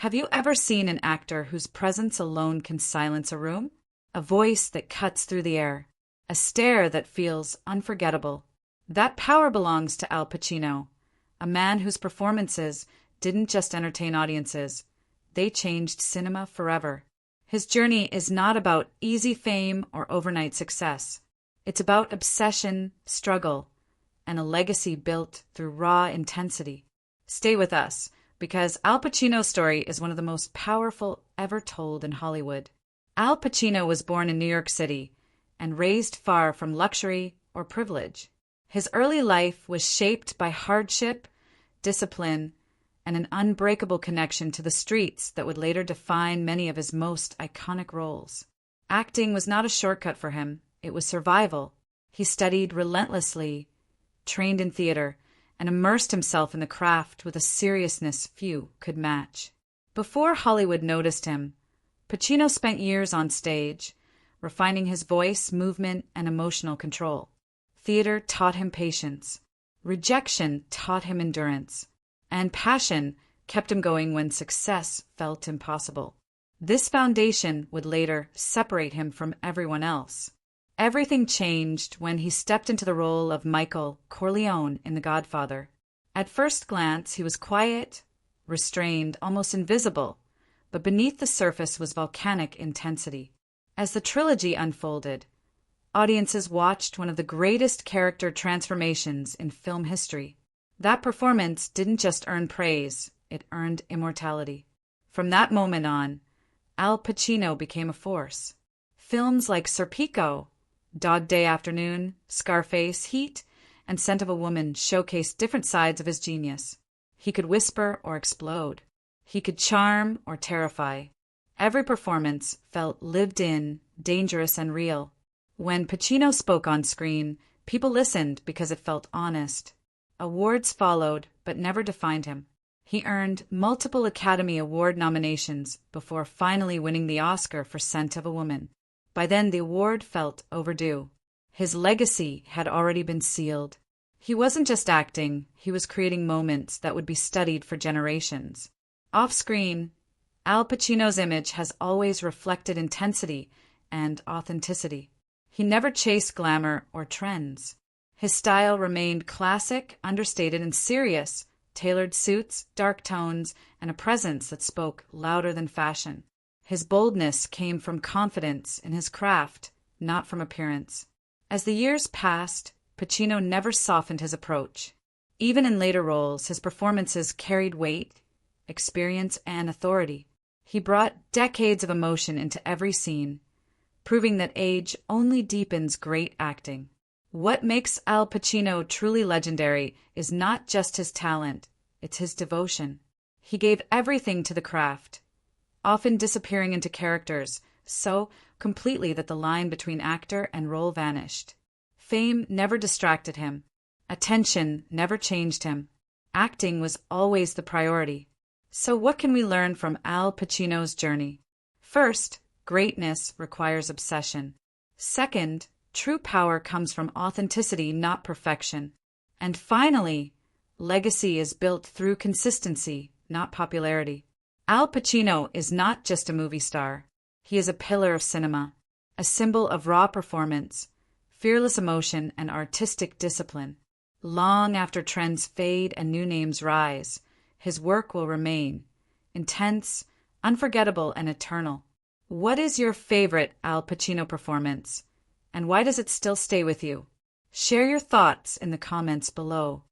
Have you ever seen an actor whose presence alone can silence a room? A voice that cuts through the air, a stare that feels unforgettable. That power belongs to Al Pacino, a man whose performances didn't just entertain audiences, they changed cinema forever. His journey is not about easy fame or overnight success. It's about obsession, struggle, and a legacy built through raw intensity. Stay with us, because Al Pacino's story is one of the most powerful ever told in Hollywood. Al Pacino was born in New York City and raised far from luxury or privilege. His early life was shaped by hardship, discipline, and an unbreakable connection to the streets that would later define many of his most iconic roles. Acting was not a shortcut for him, it was survival. He studied relentlessly, trained in theater, and immersed himself in the craft with a seriousness few could match. Before Hollywood noticed him, Pacino spent years on stage, refining his voice, movement, and emotional control. Theater taught him patience, rejection taught him endurance, and passion kept him going when success felt impossible. This foundation would later separate him from everyone else. Everything changed when he stepped into the role of Michael Corleone in The Godfather. At first glance, he was quiet, restrained, almost invisible, but beneath the surface was volcanic intensity. As the trilogy unfolded, audiences watched one of the greatest character transformations in film history. That performance didn't just earn praise, it earned immortality. From that moment on, Al Pacino became a force. Films like Serpico, Dog Day Afternoon, Scarface, Heat, and Scent of a Woman showcased different sides of his genius. He could whisper or explode. He could charm or terrify. Every performance felt lived in, dangerous, and real. When Pacino spoke on screen, people listened because it felt honest. Awards followed, but never defined him. He earned multiple Academy Award nominations before finally winning the Oscar for Scent of a Woman. By then, the award felt overdue. His legacy had already been sealed. He wasn't just acting, he was creating moments that would be studied for generations. Off-screen, Al Pacino's image has always reflected intensity and authenticity. He never chased glamour or trends. His style remained classic, understated, and serious, tailored suits, dark tones, and a presence that spoke louder than fashion. His boldness came from confidence in his craft, not from appearance. As the years passed, Pacino never softened his approach. Even in later roles, his performances carried weight, experience, and authority. He brought decades of emotion into every scene, proving that age only deepens great acting. What makes Al Pacino truly legendary is not just his talent, it's his devotion. He gave everything to the craft, often disappearing into characters so completely that the line between actor and role vanished. Fame never distracted him. Attention never changed him. Acting was always the priority. So what can we learn from Al Pacino's journey? First, greatness requires obsession. Second, true power comes from authenticity, not perfection. And finally, legacy is built through consistency, not popularity. Al Pacino is not just a movie star. He is a pillar of cinema, a symbol of raw performance, fearless emotion, and artistic discipline. Long after trends fade and new names rise, his work will remain intense, unforgettable, and eternal. What is your favorite Al Pacino performance, and why does it still stay with you? Share your thoughts in the comments below.